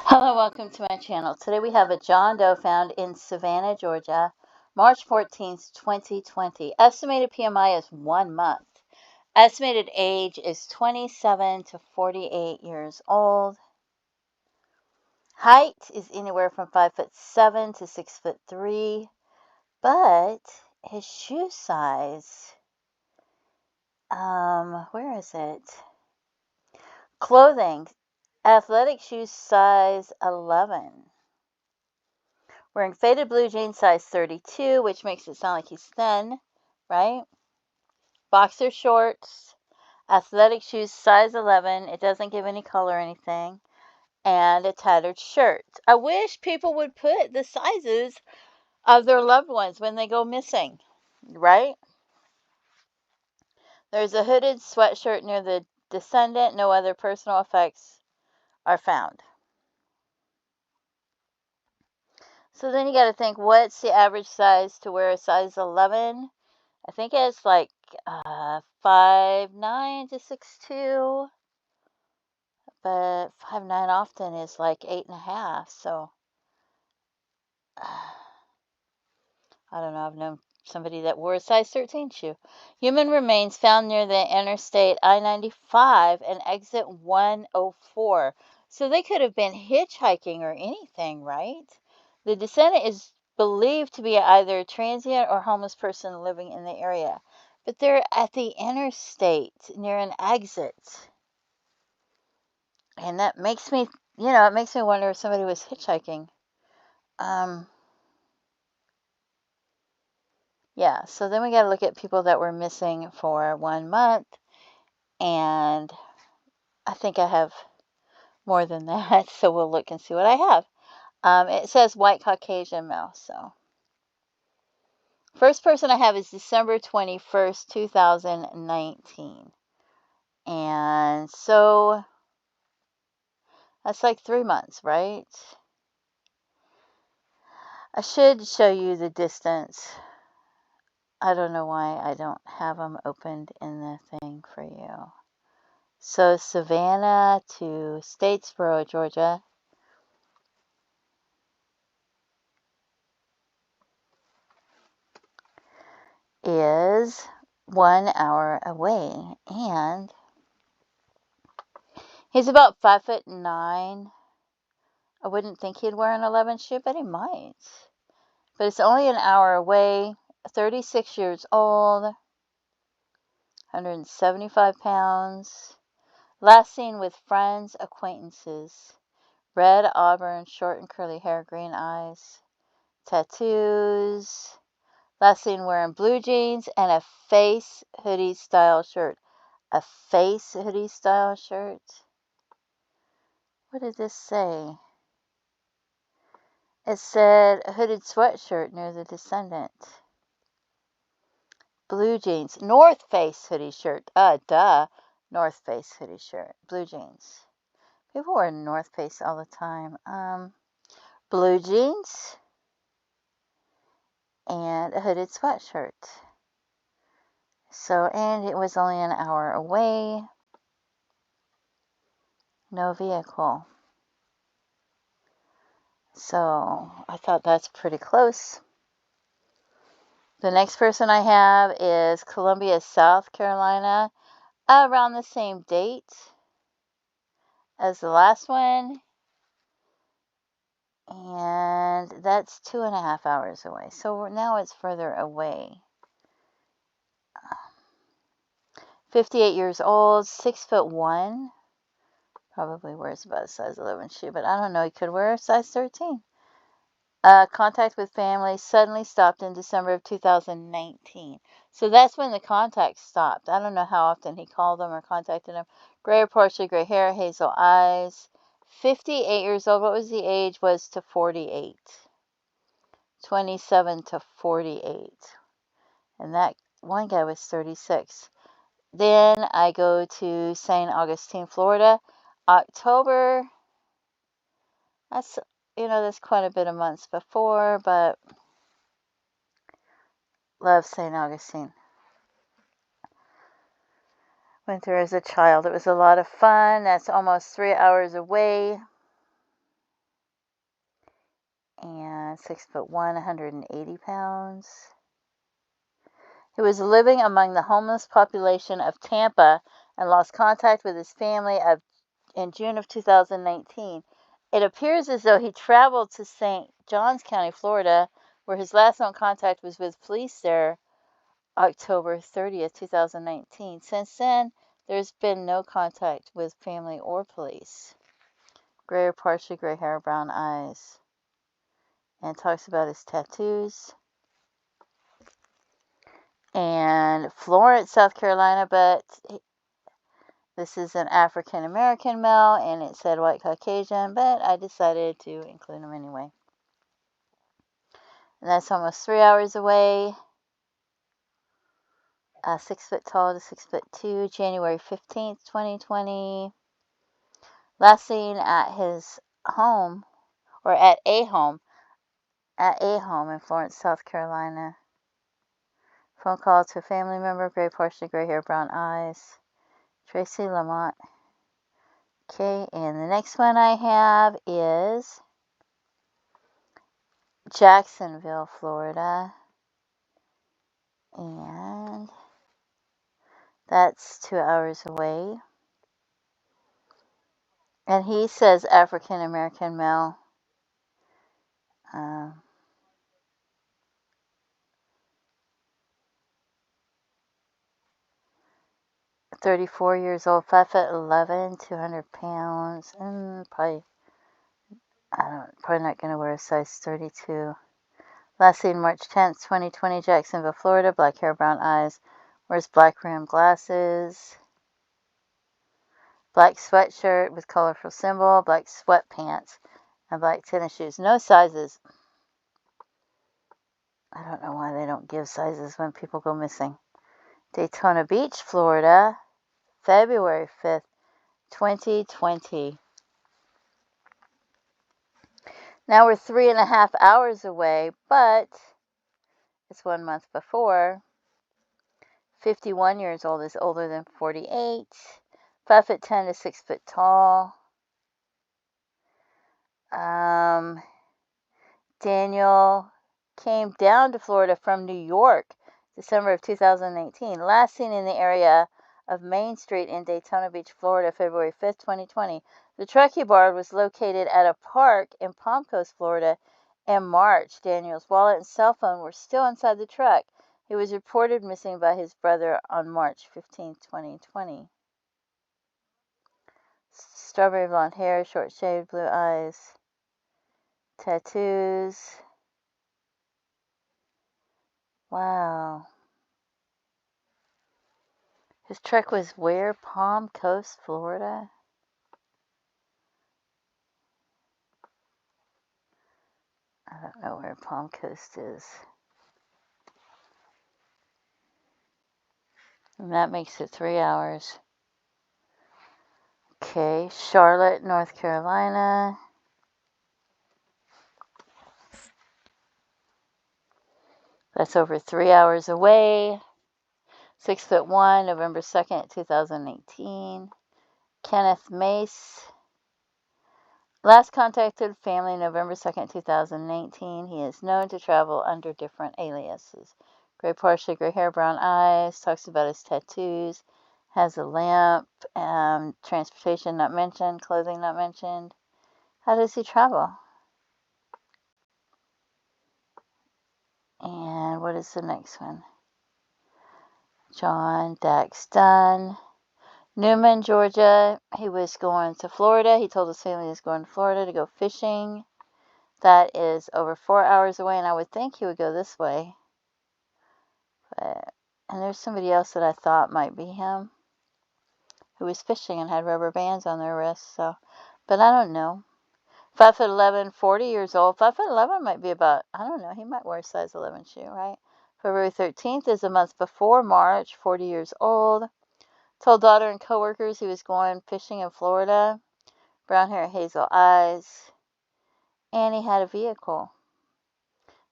Hello, welcome to my channel. Today we have a John Doe found in Savannah, Georgia, March 14th, 2020. Estimated PMI is 1 month. Estimated age is 27 to 48 years old. Height is anywhere from 5'7" to 6'3", but his shoe size, where is it? Clothing, athletic shoe size 11. Wearing faded blue jeans size 32, which makes it sound like he's thin, right? Boxer shorts, athletic shoes size 11. It doesn't give any color or anything. And a tattered shirt. I wish people would put the sizes of their loved ones when they go missing, right? There's a hooded sweatshirt near the descendant. No other personal effects are found. So then you got to think, what's the average size to wear a size 11? I think it's like 5'9" to 6'2", but 5'9" often is like 8.5. So I don't know. I've known somebody that wore a size 13 shoe. Human remains found near the interstate I-95 and exit 104. So they could have been hitchhiking or anything, right? The descendant is believed to be either a transient or homeless person living in the area. But they're at the interstate near an exit. And that makes me, it makes me wonder if somebody was hitchhiking. Yeah, so then we got to look at people that were missing for 1 month. And I think I have more than that. So we'll look and see what I have. It says white Caucasian male. So first person I have is December 21st, 2019. And so that's like 3 months, right? I should show you the distance. I don't know why I don't have them opened in the thing for you. So Savannah to Statesboro, Georgia is 1 hour away, and he's about 5'9". I wouldn't think he'd wear an 11 shoe, but he might. But it's only an hour away. 36 years old, 175 pounds. Last seen with friends, acquaintances. Red auburn, short and curly hair, green eyes. Tattoos. Last seen wearing blue jeans and a face hoodie style shirt. A face hoodie style shirt? What did this say? It said a hooded sweatshirt near the descendant. Blue jeans. North Face hoodie shirt. North Face hoodie shirt. Blue jeans. People wear North Face all the time. Blue jeans and a hooded sweatshirt. So, and it was only an hour away. No vehicle. So, I thought that's pretty close. The next person I have is Columbia, South Carolina, around the same date as the last one. And that's 2.5 hours away. So now it's further away. 58 years old, 6'1". Probably wears about a size 11 shoe, but I don't know. He could wear a size 13. Contact with family suddenly stopped in December of 2019. So that's when the contact stopped. I don't know how often he called them or contacted them. Gray or partially gray hair, hazel eyes. 58 years old. What was the age? Was to 48. 27 to 48. And that one guy was 36. Then I go to St. Augustine, Florida. October. That's quite a bit of months before, but love St. Augustine. Went there as a child. It was a lot of fun. That's almost 3 hours away. and 6'1", 180 pounds. He was living among the homeless population of Tampa and lost contact with his family in June of 2019. It appears as though he traveled to St. Johns County, Florida, where his last known contact was with police there October 30th, 2019. Since then, there's been no contact with family or police. Gray or partially gray hair, brown eyes. And talks about his tattoos. And Florence, South Carolina, but this is an African American male, and it said white Caucasian, but I decided to include him anyway. And that's almost 3 hours away. 6 foot tall to 6'2", January 15th, 2020. Last seen at his home, or at a home in Florence, South Carolina. Phone call to a family member, gray, partially gray hair, brown eyes. Tracy Lamont. Okay, and the next one I have is Jacksonville, Florida. And that's 2 hours away. And he says African American male. 34 years old, 5'11", 200 pounds, and probably not going to wear a size 32. Last seen March 10th, 2020, Jacksonville, Florida. Black hair, brown eyes. Wears black rimmed glasses. Black sweatshirt with colorful symbol. Black sweatpants and black tennis shoes. No sizes. I don't know why they don't give sizes when people go missing. Daytona Beach, Florida. February 5th, 2020. Now we're 3.5 hours away, but it's 1 month before. 51 years old, is older than 48. 5'10" to 6 foot tall. Daniel came down to Florida from New York, December of 2018. Last seen in the area of Main Street in Daytona Beach, Florida, February 5th, 2020. The truck he borrowed was located at a park in Palm Coast, Florida in March. Daniel's wallet and cell phone were still inside the truck. He was reported missing by his brother on March 15, 2020. Strawberry blonde hair, short shaved, blue eyes. Tattoos. Wow. His truck was where? Palm Coast, Florida? I don't know where Palm Coast is. And that makes it 3 hours. Okay, Charlotte, North Carolina. That's over 3 hours away. 6'1", November 2nd, 2018. Kenneth Mace. Last contacted family November 2nd, 2018. He is known to travel under different aliases. Gray, partially gray hair, brown eyes. Talks about his tattoos. Has a lamp. Transportation not mentioned. Clothing not mentioned. How does he travel? And what is the next one? John Dax Dunn. Newman, Georgia. He was going to Florida. He told his family he was going to Florida to go fishing. That is over 4 hours away, and I would think he would go this way. And there's somebody else that I thought might be him who was fishing and had rubber bands on their wrists. But I don't know. 5'11", 40 years old. 5'11" might be about, I don't know, he might wear a size 11 shoe, right? February 13th is a month before March, 40 years old. Told daughter and coworkers he was going fishing in Florida. Brown hair, hazel eyes. And he had a vehicle.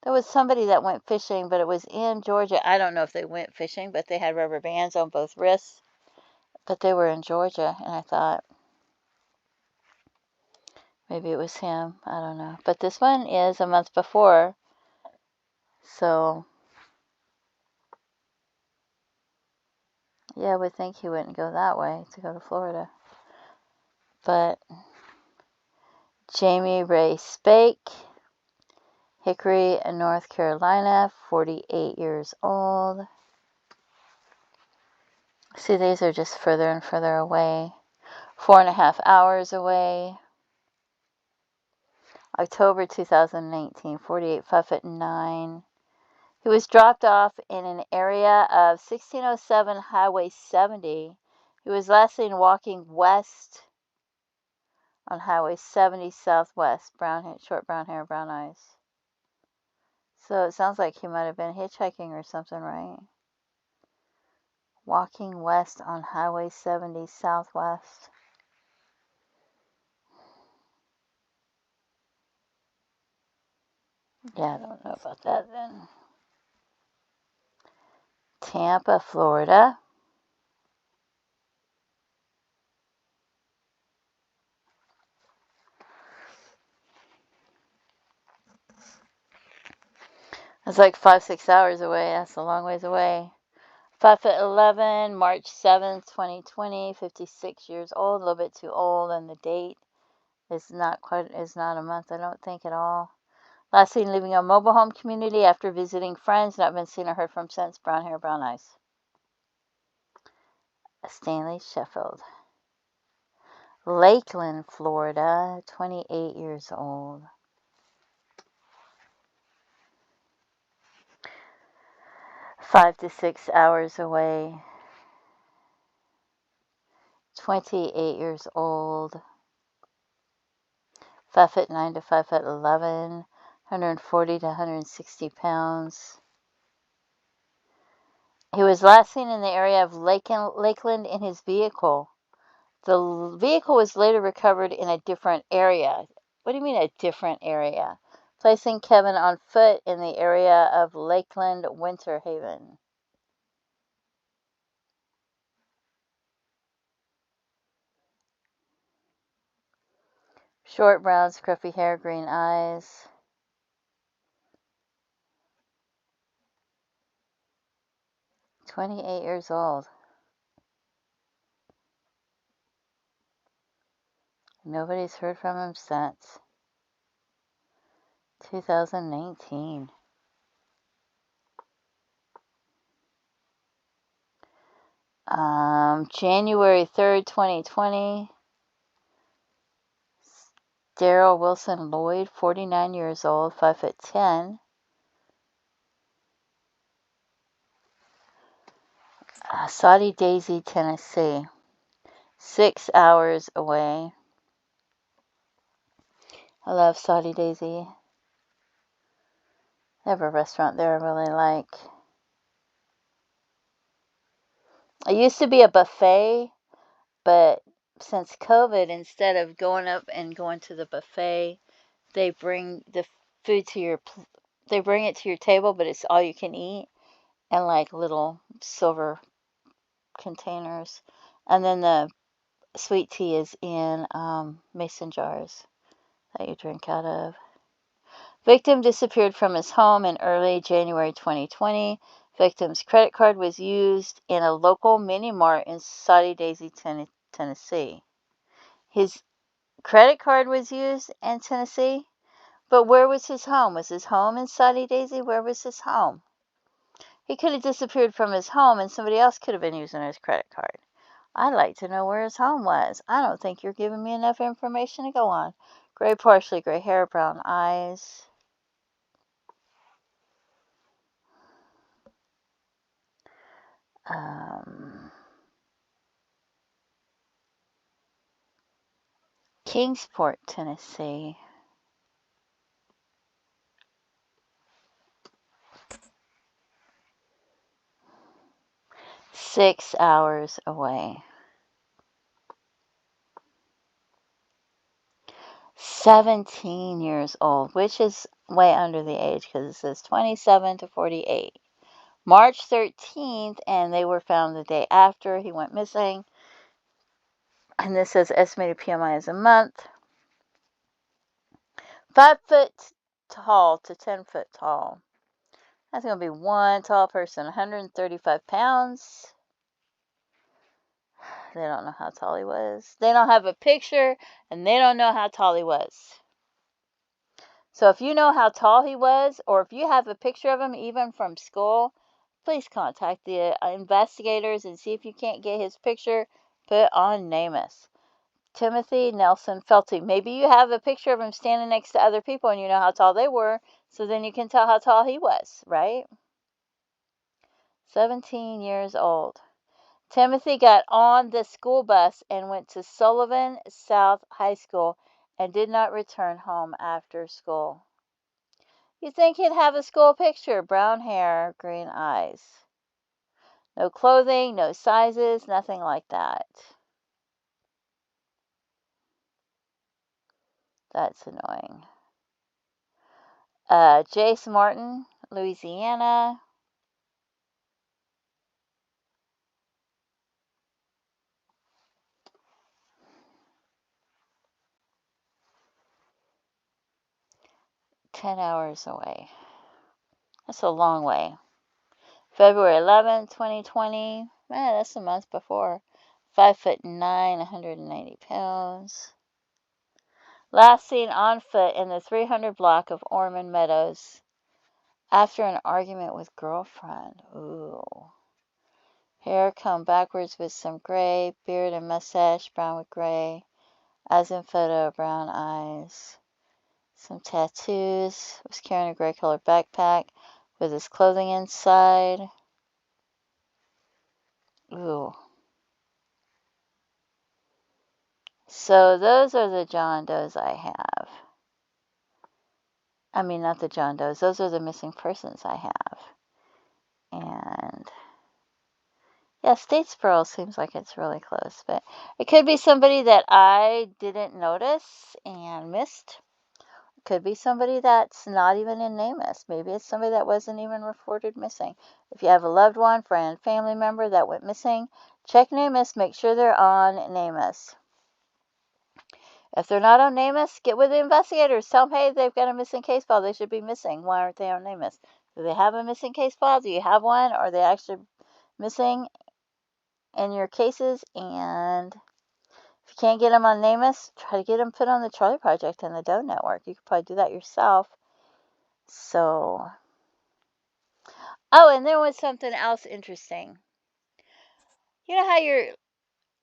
There was somebody that went fishing, but it was in Georgia. I don't know if they went fishing, but they had rubber bands on both wrists. But they were in Georgia, and I thought, Maybe it was him. I don't know. But this one is a month before. So, yeah, I would think he wouldn't go that way to go to Florida. But Jamie Ray Spake, Hickory, North Carolina, 48 years old. See, these are just further and further away. 4.5 hours away. October 2019, 48, 5'9". He was dropped off in an area of 1607 Highway 70. He was last seen walking west on Highway 70 Southwest. Short brown hair, brown eyes. So it sounds like he might have been hitchhiking or something, right? Walking west on Highway 70 Southwest. Yeah, I don't know about that then. Tampa, Florida. It's like 5-6 hours away. That's a long ways away. 5'11", March 7th, 2020, 56 years old, a little bit too old, and the date is not a month, I don't think, at all. Last seen leaving a mobile home community after visiting friends, not been seen or heard from since. Brown hair, brown eyes. Stanley Sheffield. Lakeland, Florida, 28 years old. 5 to 6 hours away. 28 years old. 5'9" to 5'11", 140 to 160 pounds. He was last seen in the area of Lakeland in his vehicle. The vehicle was later recovered in a different area. What do you mean a different area? Placing Kevin on foot in the area of Lakeland, Winter Haven. Short brown, scruffy hair, green eyes. "28 years old. Nobody's heard from him since 2019. January 3rd, 2020. Daryl Wilson Lloyd, 49 years old, 5'10". Soddy Daisy, Tennessee. 6 hours away. I love Soddy Daisy. They have a restaurant there I really like. It used to be a buffet, but since COVID, instead of going up and going to the buffet, they bring the food to they bring it to your table, but it's all you can eat, and like little silver containers. And then the sweet tea is in mason jars that you drink out of. Victim disappeared from his home in early January 2020. Victim's credit card was used in a local mini mart in Soddy Daisy, Tennessee. His credit card was used in Tennessee, but where was his home? Was his home in Soddy Daisy? Where was his home? He could have disappeared from his home and somebody else could have been using his credit card. I'd like to know where his home was. I don't think you're giving me enough information to go on. Gray, partially gray hair, brown eyes. Kingsport, Tennessee. Six hours away. 17 years old, which is way under the age because it says 27 to 48. March 13th, and they were found the day after he went missing. And this says estimated PMI is a month. 5 foot tall to 10 foot tall. That's going to be one tall person, 135 pounds. They don't know how tall he was. They don't have a picture, and they don't know how tall he was. So if you know how tall he was, or if you have a picture of him even from school, please contact the investigators and see if you can't get his picture put on NamUs. Timothy Nelson Felty. Maybe you have a picture of him standing next to other people and you know how tall they were, so then you can tell how tall he was, right? 17 years old. Timothy got on the school bus and went to Sullivan South High School and did not return home after school. You'd think he'd have a school picture. Brown hair, green eyes. No clothing, no sizes, nothing like that. That's annoying. Jace Martin, Louisiana. $10 away. That's a long way. February 11, 2020. Man, that's a month before. 5'9", 190 pounds. Last seen on foot in the 300 block of Ormond Meadows after an argument with girlfriend. Ooh. Hair combed backwards with some gray, beard and mustache brown with gray. As in photo, brown eyes. Some tattoos. Was carrying a gray colored backpack with his clothing inside. Ooh. So those are the John Does I have. I mean, not the John Does. Those are the missing persons I have. And yeah, Statesboro seems like it's really close, but it could be somebody that I didn't notice and missed. It could be somebody that's not even in NamUs. Maybe it's somebody that wasn't even reported missing. If you have a loved one, friend, family member that went missing, check NamUs. Make sure they're on NamUs. If they're not on NamUs, get with the investigators. Tell them, hey, they've got a missing case file. They should be missing. Why aren't they on NamUs? Do they have a missing case file? Do you have one? Are they actually missing in your cases? And if you can't get them on NamUs, try to get them put on the Charlie Project and the Doe Network. You could probably do that yourself. So, oh, and there was something else interesting. You know how you're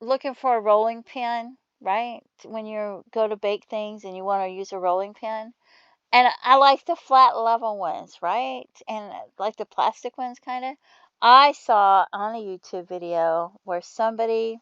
looking for a rolling pin, right? When you go to bake things and you want to use a rolling pin. And I like the flat level ones, right? And like the plastic ones, kind of. I saw on a YouTube video where somebody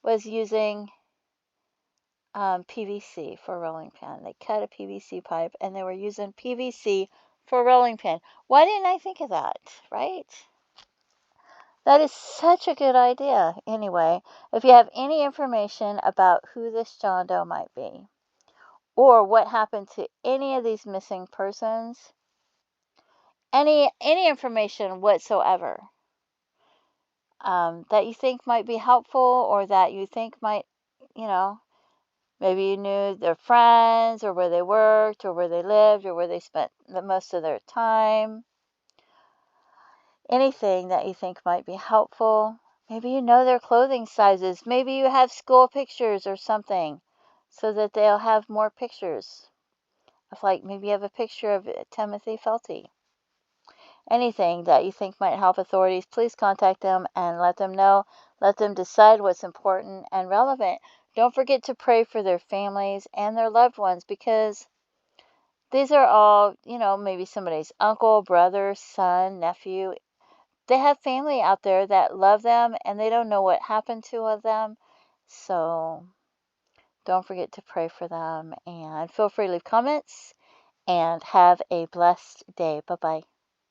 was using PVC for a rolling pin. They cut a PVC pipe and they were using PVC for a rolling pin. Why didn't I think of that, right? That is such a good idea. Anyway, if you have any information about who this John Doe might be, or what happened to any of these missing persons, any information whatsoever that you think might be helpful, or that you think might, maybe you knew their friends, or where they worked, or where they lived, or where they spent the most of their time. Anything that you think might be helpful. Maybe you know their clothing sizes. Maybe you have school pictures or something, so that they'll have more pictures. Of, like, maybe you have a picture of Timothy Felty. Anything that you think might help authorities, please contact them and let them know. Let them decide what's important and relevant. Don't forget to pray for their families and their loved ones, because these are all, maybe somebody's uncle, brother, son, nephew. They have family out there that love them and they don't know what happened to them. So don't forget to pray for them, and feel free to leave comments, and have a blessed day. Bye-bye.